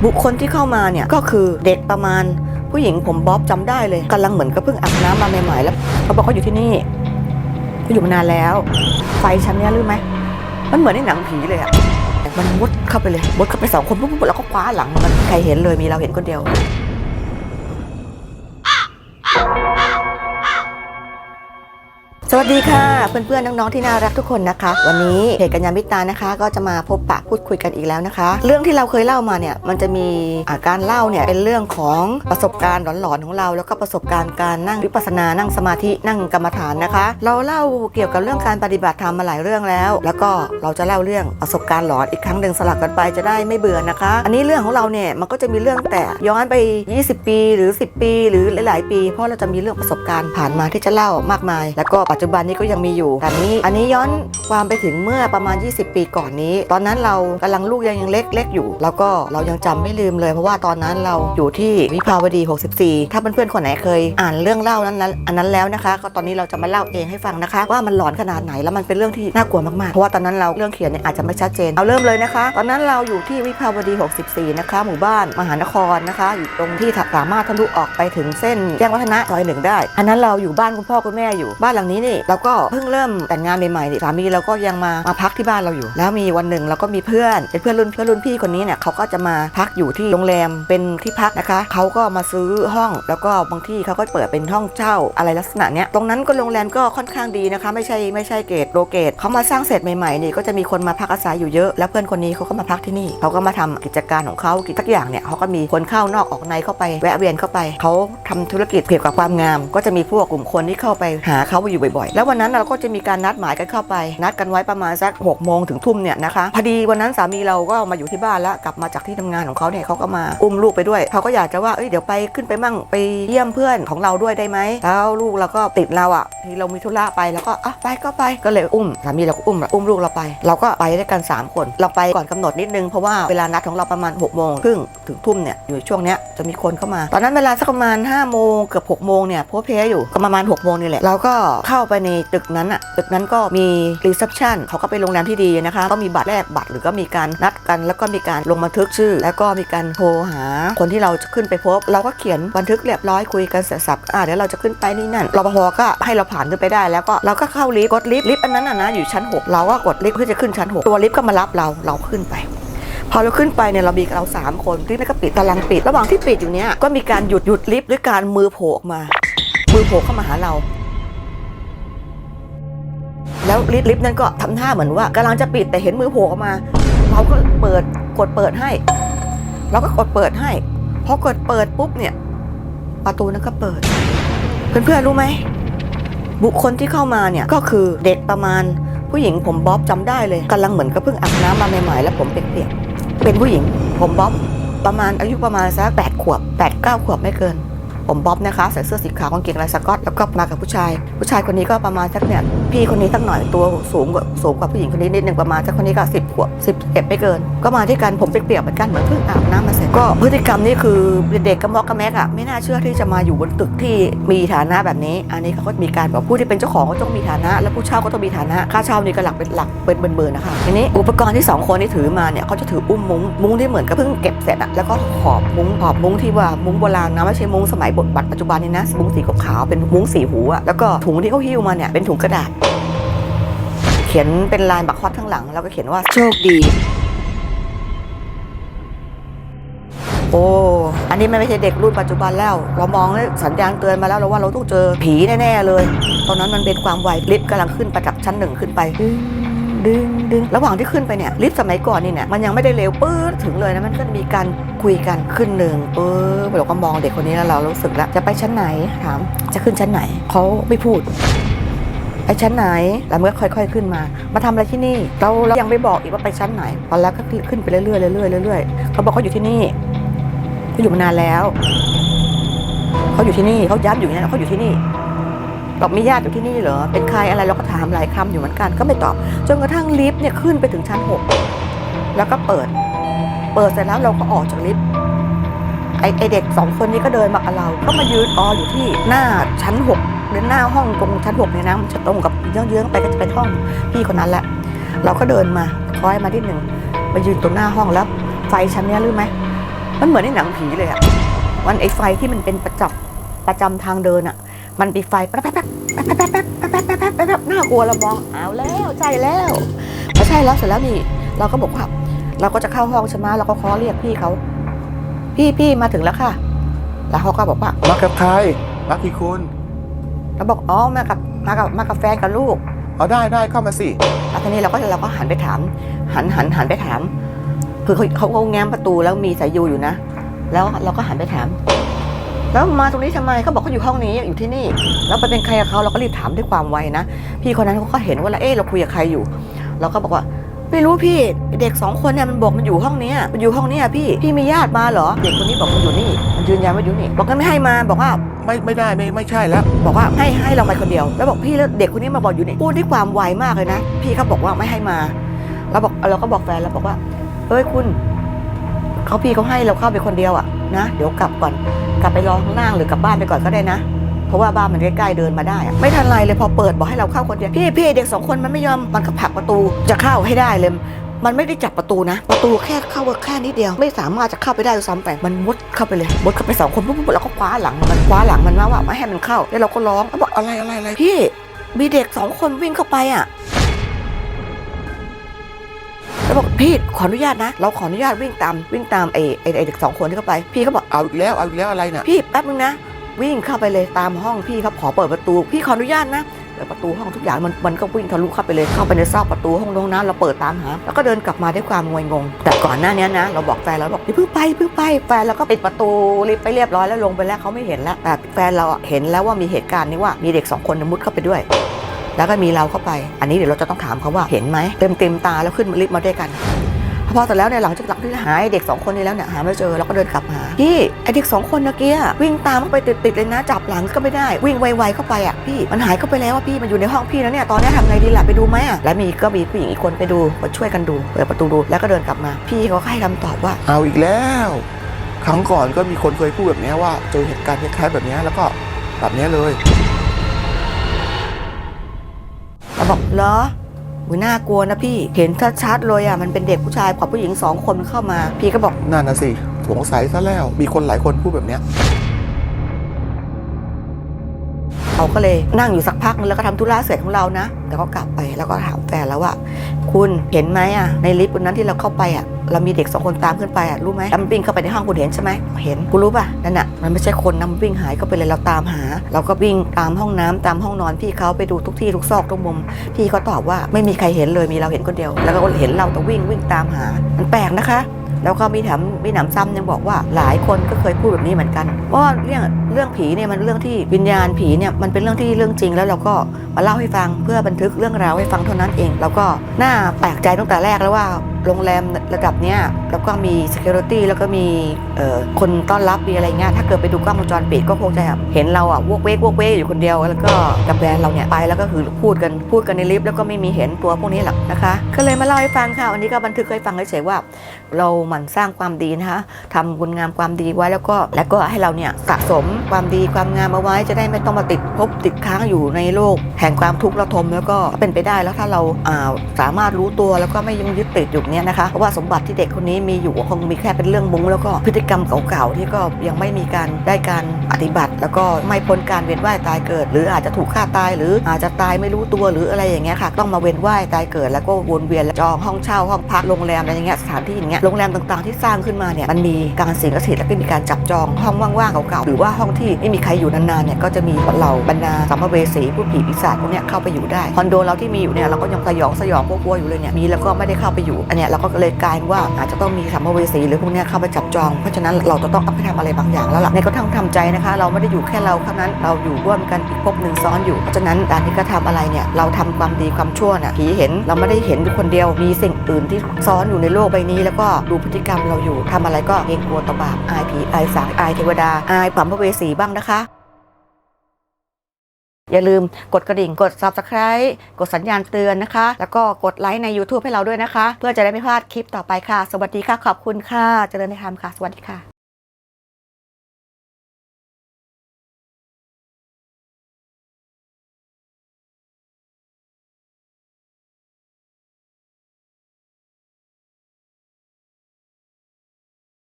บุคคลที่เข้ามาเนี่ยก็คือเด็กประมาณผู้หญิงผมบ๊อบจำได้เลยกำลังเหมือนกับเพิ่งอาบน้ำมาใหม่ๆแล้วเขาบอกเขาอยู่ที่นี่เขาอยู่มานานแล้วไฟชั้นเนี้ยรู้ไหมมันเหมือนในหนังผีเลยอะมันมุดเข้าไปเลยมุดเข้าไป2 คนปุ๊บแล้วก็คว้าหลังมันใครเห็นเลยมีเราเห็นคนเดียวสวัสดีค่ะเพื่อนๆน้องๆที่น่ารักทุกคนนะคะวันนี้เพจกัญญามิตรานะคะก็จะมาพบปะพูดคุยกันอีกแล้วนะคะเรื่องที่เราเคยเล่ามาเนี่ยมันจะมีการเล่าเนี่ยเป็นเรื่องของประสบการณ์หลอนๆของเราแล้วก็ประสบการณ์การนั่งวิปัสสนานั่งสมาธินั่งกรรมฐานนะคะเราเล่าเกี่ยวกับเรื่องการปฏิบัติธรรมมาหลายเรื่องแล้วก็เราจะเล่าเรื่องประสบการณ์หลอนอีกครั้งหนึ่งสลับกันไปจะได้ไม่เบื่อนะคะอันนี้เรื่องของเราเนี่ยมันก็จะมีเรื่องแต่ย้อนไป20 ปีหรือ10 ปีหรือหลายๆปีเพราะเราจะมีเรื่องประสบการณ์ผ่านมาที่จะเล่ามากมายแล้วก็ปัจจุบันนี้ก็ยังมีอยู่แต่อันนี้ย้อนความไปถึงเมื่อประมาณ20 ปีก่อนนี้ตอนนั้นเรากำลังลูกยังเล็กอยู่แล้วก็เรายังจำไม่ลืมเลยเพราะว่าตอนนั้นเราอยู่ที่วิภาวดี64ถ้าเพื่อนๆคนไหนเคยอ่านเรื่องเล่านั้นอันนั้นแล้วนะคะก็ตอนนี้เราจะมาเล่าเองให้ฟังนะคะว่ามันหลอนขนาดไหนแล้วมันเป็นเรื่องที่น่ากลัวมากๆเพราะว่าตอนนั้นเราเรื่องเขียนเนี่ยอาจจะไม่ชัดเจนเอาเริ่มเลยนะคะตอนนั้นเราอยู่ที่วิภาวดี64นะคะหมู่บ้านมหานครนะคะอยู่ตรงที่สามารถทะลุออกไปถึงเส้นแจ้งวัฒนะซอย1ได้อันนั้นเราอยู่บ้านคุณพ่อคุณแม่อยู่บ้านหลังนี้นี่เราก็เพิ่งเริ่มแต่งงานใหม่ๆสามีเราก็ยังมาพักที่บ้านเราอยู่แล้วมีวันหนึ่งเราก็มีเพื่อนเป็นเพื่อนรุ่นพี่คนนี้เนี่ยเขาก็จะมาพักอยู่ที่โรงแรมเป็นที่พักนะคะเขาก็มาซื้อห้องแล้วก็บางที่เขาก็เปิดเป็นห้องเช่าอะไรลักษณะเนี้ยตรงนั้นก็โรงแรมก็ค่อนข้างดีนะคะไม่ใช่เกรดโลเกตเขามาสร้างเสร็จใหม่ๆนี่ก็จะมีคนมาพักอาศัยอยู่เยอะแล้วเพื่อนคนนี้เขาก็มาพักที่นี่เขาก็มาทำกิจการของเขาทุกอย่างเนี่ยเขาก็มีคนเข้านอกออกในเข้าไปแวะเวียนเข้าไปเขาทำธุรกิจเกี่ยวกับความงามก็จะมีพวกกลุ่มคนที่เข้าไปหาเขาอยู่บ่อยๆแล้ววันนั้นเราก็จะมีการนัดหมายกันเข้าไปนัดกันไว้ประมาณสัก6 โมงถึงทุ่มเนี่ยนะคะพอดีวันนั้นสามีเราก็มาอยู่ที่บ้านแล้วกลับมาจากที่ทำงานของเขาเนี่ยเขาก็มาอุ้มลูกไปด้วยเขาก็อยากจะว่าเดี๋ยวไปขึ้นไปมั่งไปเยี่ยมเพื่อนของเราด้วยได้ไหมแล้วลูกเราก็ติดเราอ่ะที่เรามีธุระไปแล้วก็ไปก็เลยอุ้มสามีเราก็อุ้มลูกเราไปเราก็ไปด้วยกัน3 คนเราไปก่อนกำหนดนิดนึงเพราะว่าเวลานัดของเราประมาณ6 โมงครึ่งถึงทุ่มเนี่ยอยู่ช่วงเนี้ยจะมีคนเข้ามาตอนนั้นเวลาสักประมาณ5 โมงเกือบ6 โมงเนี่ยโพเพอยู่ก็ประมาณ6 โมงนี่แหละเราก็เข้าไปในตึกนั้นอ่ะตึกนั้นก็มีรีเซพชันเขาก็เป็นโรงแรมที่ดีนะคะก็มีบัตรแลกบัตรหรือก็มีการนัดกันแล้วก็มีการลงบันทึกชื่อแล้วก็มีการโทรหาคนที่เราจะขึ้นไปพบเราก็เขียนบันทึกเรียบร้อยคุยกันเสร็จสับเดี๋ยวเราจะขึ้นไปนี่นั่นรปภก็ให้เราผ่านขึ้นไปได้แล้วก็เราก็เข้าลิฟต์กดลิฟต์อันนั้นนะอยู่ชั้น6เราก็กดลิฟต์เพื่อจะขึ้นชั้น6ตัวลิฟต์ก็มารับเราขึ้นไปพอเราขึ้นไปเนี่ยเรามีเรา3 คนที่นั่นก็ปิดกำลังปิดระหว่างที่ปิดอยู่เนี้ยก็มีการหยุดลิฟต์ด้วยการมือโผล่ออกมามือโผล่เข้ามาหาเราแล้วลิฟต์นั้นก็ทำท่าเหมือนว่ากำลังจะปิดแต่เห็นมือโผล่ออกมาเราก็กดเปิดให้เราก็กดเปิดให้พอกดเปิดปุ๊บเนี่ยประตูนั้นก็เปิดเพื่อนๆรู้ไหมบุคคลที่เข้ามาเนี่ยก็คือเด็กประมาณผู้หญิงผมบ๊อบจำได้เลยกำลังเหมือนกับเพิ่งอาบน้ำมาใหม่ๆแล้วผมเปียกๆเป็นผู้หญิงผมบ๊อบประมาณอายุประมาณสัก8 ขวบ 8-9 ขวบไม่เกินผมบ๊อบนะคะใส่เสื้อสีขาวกางเกงลายสก๊อตแล้วก็มากับผู้ชายคนนี้ก็ประมาณสักเนี่ยพี่คนนี้สักหน่อยตัวสูงกว่าผู้หญิงคนนี้นิดนึงประมาณสักคนนี้ก็10 ขวบ11ไม่เกินก็มาที่กันผมเปียกๆเหมือนกันเหมือนเพิ่งอาบน้ำมาเสร็จก็พฤติกรรมนี่คือเด็กกระมอกกระแมกไม่น่าเชื่อที่จะมาอยู่บนตึกที่มีฐานะแบบนี้อันนี้เขาก็มีการบอกผู้ที่เป็นเจ้าของก็ต้องมีฐานะและผู้เช่าก็ต้องมีฐานะค่าเช่านี่ก็หลักเป็นเบิร์นนะคะทีนี้อุปกรณ์ที่2 คนที่ถือมาเนี่ยเขาจะถืออุ้มมุ้งที่เหมือนกับเพิ่งเก็บเสร็จแล้วก็หอบมุ้งที่ว่ามุ้งโบราณนะไม่ใช่มุ้งสมัยบัตรปัจจุบันนี่นะมุ้งสีขาวเป็นมุ้งสีหูอะแล้วก็ถุงที่เขาหิ้วมาเนี่ยเป็นถุงกระดาษเขียนเป็นลายบักฮอตข้างหลังแล้วก็เขียนว่าโชคดีโอ้อันนี้ไม่ใช่เด็กรุ่นปัจจุบันแล้วเรามองแล้วสัญญาณเตือนมาแล้วเราว่าเราต้องเจอผีแน่ๆเลยตอนนั้นมันเป็นความไวลิฟต์กำลังขึ้นประจับชั้น1ขึ้นไปดึงระหว่างที่ขึ้นไปเนี่ยลิฟต์สมัยก่อนนี่เนี่ยมันยังไม่ได้เร็วปื๊ดถึงเลยนะมันก็มีการคุยกันขึ้นเราก็มองเด็กคนนี้แล้วเรารู้สึกแล้วจะไปชั้นไหนถามจะขึ้นชั้นไหนเขาไม่พูดไปชั้นไหนแล้วเมื่อค่อยๆขึ้นมาทำอะไรที่นี่เรายังไม่บอกอีกว่าไปชั้นไหนตอนแรกก็ขึ้นไปเรื่อยเขาบอกเขาอยู่ที่นี่เขาอยู่มานานแล้วเขาอยู่ที่นี่เขาย้ำอยู่อย่างนี้เขาอยู่ที่นี่บอกมีญาติอยู่ที่นี่เหรอเป็นใครอะไรเราก็ถามหลายคำอยู่เหมือนกันก็ไม่ตอบจนกระทั่งลิฟต์เนี่ยขึ้นไปถึงชั้น6แล้วก็เปิดเสร็จแล้วเราก็ออกจากลิฟต์ไอเด็ก2 คนนี้ก็เดินมากับเราก็มายืนอยู่ที่หน้าชั้น6หรือหน้าห้องตรงชั้น6เนี่ยนะมันจะตรงกับเยื้องๆไปก็จะเป็นห้องพี่คนนั้นแหละเราก็เดินมาคอยมาที่1มายืนตรงหน้าห้องแล้วไฟชั้นนี้รู้ไหม มันเหมือนในหนังผีเลยอะมันไอไฟที่มันเป็นประจำทางเดินอะมันมีไฟแป๊บแป๊บแป๊บแป๊บแป๊บแป๊บแป๊บแป๊บแป๊บแป๊บแป๊บน่ากลัวเรามองเอาแล้วใช่แล้วพอใช่แล้วเสร็จแล้วนี่เราก็บอกว่าเราก็จะเข้าห้องใช่ไหมเราก็ขอเรียกพี่เขาพี่มาถึงแล้วค่ะแล้วเขาก็บอกว่ามากับใครมากี่คนเราบอกอ๋อมากับแฟนกับลูกเอาได้เข้ามาสิแล้วทีนี้เราก็หันไปถามหันไปถามคือเขาแง้มประตูแล้วมีสายยูอยู่นะแล้วเราก็หันไปถามแล้วมาตรงนี้ทำไมเขาบอกเขาอยู่ห้องนี้อยู่ที่นี่แล้วไปเป็นใครกับเขาเราก็รีบถามด้วยความไวนะพี่คนนั้นเขาก็เห็นว่าเราคุยกับใครอยู่เราก็บอกว่าไม่รู้พี่เด็ก2 คนเนี่ยมันบอกมันอยู่ห้องนี้มันอยู่ห้องนี้พี่มีญาติมาเหรอเด็กคนนี้บอกมันอยู่นี่มันยืนยันว่าอยู่นี่บอกกันไม่ให้มาบอกว่าไม่ได้ไม่ใช่แล้วบอกว่าให้เราไปคนเดียวแล้วบอกพี่แล้วเด็กคนนี้มาบอกอยู่นี่พูดด้วยความไวมากเลยนะพี่เขาบอกว่าไม่ให้มาแล้วบอกเราก็บอกแฟนเราบอกว่าเฮ้ยคุณพี่เขาให้เราเข้าไปคนเดียวอะนะเดี๋ยวกลับก่อนกลับไปรอข้างล่างหรือกลับบ้านไปก่อนก็ได้นะเพราะว่าบ้านมันใกล้ๆเดินมาได้อะไม่ทันไรเลยพอเปิดบอกให้เราเข้าคนเดียวพี่เด็ก2 คนมันไม่ยอมมันก็ผลักประตูจะเข้าให้ได้เลยมันไม่ได้จับประตูนะประตูแค่เข้าแค่นิดเดียวไม่สามารถจะเข้าไปได้ซ้ำแต่มันมุดเข้าไปเลยมุดเข้าไป2 คนปุ๊บแล้วก็คว้าหลังมันว่าไม่ให้มันเข้าแล้วเราก็ร้องแล้วบอกอะไรพี่มีเด็ก2 คนวิ่งเข้าไปอะแล้วบอกพี่ขออนุญาตนะเราขออนุญาตวิ่งตามไอ้เด็ก2 คนที่เข้าไปพี่เขาบอกเอาอีกแล้วอะไรน่ะพี่แป๊บนึงนะวิ่งเข้าไปเลยตามห้องพี่ครับขอเปิดประตูพี่ขออนุญาตนะเปิดประตูห้องทุกอย่างมันก็วิ่งทะลุเข้าไปเลยเข้าไปในซอกประตูห้องน้ำเราเปิดตามหาแล้วก็เดินกลับมาด้วยความงงแต่ก่อนหน้านี้นะเราบอกแฟนเราบอกเพิ่งไปแฟนเราก็ปิดประตูรีบไปเรียบร้อยแล้วลงไปแล้วเขาไม่เห็นแล้วแต่แฟนเราเห็นแล้วว่ามีเหตุการณ์นี้ว่ามีเด็ก2 คนมุดเข้าไปด้วยแล้วก็มีเราเข้าไปอันนี้เดี๋ยวเราจะต้องถามเขาว่าเห็นไหมเต็มตาแล้วขึ้นลิฟต์มาด้วยกันพอแต่แล้วเนี่ยหลังจากที่หายเด็ก2 คนนี้แล้วเนี่ยหาไม่เจอเราก็เดินกลับมาพี่ไอเด็ก2 คนเมื่อกี้วิ่งตามเข้าไปติดเลยนะจับหลังก็ไม่ได้วิ่งไวๆเข้าไปอ่ะพี่มันหายเข้าไปแล้วว่าพี่มันอยู่ในห้องพี่แล้วเนี่ยตอนนี้ทำไงดีล่ะไปดูไหมอ่ะแล้วมีผู้หญิงอีกคนไปดูมาช่วยกันดูเปิดประตูดูแล้วก็เดินกลับมาพี่เขาให้คำตอบว่าเอาอีกแล้วครั้งก่อนก็มีคนเคยพูดแบบนี้ว่าเจอเหตุการณ์คล้ายๆแบบนี้แล้วก็แบบนี้เลยเราบอกเหรอน่ากลัวนะพี่เห็นชัดๆเลยอ่ะมันเป็นเด็กผู้ชายกับผู้หญิง2 คนเข้ามาพี่ก็บอกนั่นนะสิสงสัยซะแล้วมีคนหลายคนพูดแบบนี้เราก็เลยนั่งอยู่สักพักนึงแล้วก็ทำธุระเสร็จของเรานะแล้วก็กลับไปแล้วก็ถามแฟนแล้วว่าคุณเห็นไหมอ่ะในลิฟต์นั้นที่เราเข้าไปอ่ะเรามีเด็ก2 คนตามขึ้นไปอ่ะรู้ไหมมันวิ่งเข้าไปในห้องคุณเห็นใช่ไหมเห็นคุณรู้ป่ะนั่นอ่ะมันไม่ใช่คนนำวิ่งหายเข้าไปเลยเราตามหาเราก็วิ่งตามห้องน้ำตามห้องนอนพี่เขาไปดูทุกที่ทุกซอกทุกมุมพี่เขาตอบว่าไม่มีใครเห็นเลยมีเราเห็นคนเดียวแล้วก็เห็นเราต้องวิ่งตามหามันแปลกนะคะแล้วก็มีหนำซ้ำยังบอกว่าหลายคนก็เคยพูดแบบนี้เหมือนกันว่าเรื่องผีเนี่ยมันเรื่องที่วิญญาณผีเนี่ยมันเป็นเรื่องที่เรื่องจริงแล้วเราก็มาเล่าให้ฟังเพื่อบันทึกเรื่องราวให้ฟังเท่านั้นเองแล้วก็น่าแปลกใจตั้งแต่แรกแล้วว่าโรงแรมระดับเนี้ยแล้วก็มี security แล้วก็มีคนต้อนรับมีอะไรเงี้ยถ้าเกิดไปดูกล้องวงจรปิดก็คงจะเห็นเราอ่ะวกเวกอยู่คนเดียวแล้วก็กับแฟนเราเนี่ยไปแล้วก็คือพูดกันในลิฟต์แล้วก็ไม่มีเห็นตัวพวกนี้หรอกนะคะก็เลยมาเล่าให้ฟังค่ะวันนี้ก็บันทึกให้ฟังเฉยๆว่าเราหมั่นสร้างความดีนะคะทำคุณงามความดีไว้แล้วก็ให้เราเนี่ยสะสมความดีความงามเอาไว้จะได้ไม่ต้องมาติดค้างอยู่ในโลกแห่งความทุกข์ระทมแล้วก็เป็นไปได้แล้วถ้าเราสามารถรู้ตัวแล้วก็ไม่ยังยึดติดอยู่เนี่ยนะคะเพราะว่าสมบัติที่เด็กคนนี้มีอยู่คงมีแค่เป็นเรื่องมุ้งแล้วก็พฤติกรรมเก่าๆที่ก็ยังไม่มีการปฏิบัติแล้วก็ไม่พ้นการเวียนว่ายตายเกิดหรืออาจจะถูกฆ่าตายหรืออาจจะตายไม่รู้ตัวหรืออะไรอย่างเงี้ยค่ะต้องมาเวียนว่ายตายเกิดแล้วก็วนเวียนจองห้องเช่าห้องพักโรงแรมอะไรอย่างเงี้ยสถานที่อย่างเงี้ยโรงแรมต่างๆที่สร้างขึ้นมาเนี่ยมันมีการสิงสถิตและก็มีการจับจองห้องว่างๆเก่าๆหรือว่าห้องที่ไม่มีใครอยู่นานๆเนี่ยก็จะมีเหล่าบรรดาสัมภเวสีผู้ผีปีศาจพวกเนี้ยเข้าไปอยู่ได้คอนโดเราที่มีอยู่เนี่ยเราก็ยังสยองกลัวอยู่เลยเนี่ยมีแล้วก็ไม่ได้เข้าไปอยู่อันเนี้ยเราก็เลยกลายว่าอาจจะต้องมีสัมภเวสีหรือพวกนี้เข้าไปจับจองเพราะฉะนั้นเราจะต้องไปทำอะไรบางอย่างแล้วล่ะในก็ทำใจนะคะเราไม่ได้อยู่แค่เราเท่านั้นเราอยู่ร่วมกันอีกภพหนึ่งซ้อนอยู่เพราะฉะนั้นการที่กระทำอะไรเนี่ยเราทำความดีความชั่วน่ะผีเห็นเราไม่ได้เห็นคนเดียวมีสิ่งอื่นที่ซ้อนอยู่ในโลกใบนี้แล้วก็ดูพฤติกรรมเราอยู่ทำอะไรก็เกรงกลัวต่อบาปอายผีอายสางอายเทวดาอายสัมภเวสีบ้างนะคะอย่าลืมกดกระดิ่งกด Subscribe กดสัญญาณเตือนนะคะแล้วก็กดไลค์ใน YouTube ให้เราด้วยนะคะเพื่อจะได้ไม่พลาดคลิปต่อไปค่ะสวัสดีค่ะขอบคุณค่ะเจริญในธรรมค่ะสวัสดีค่ะ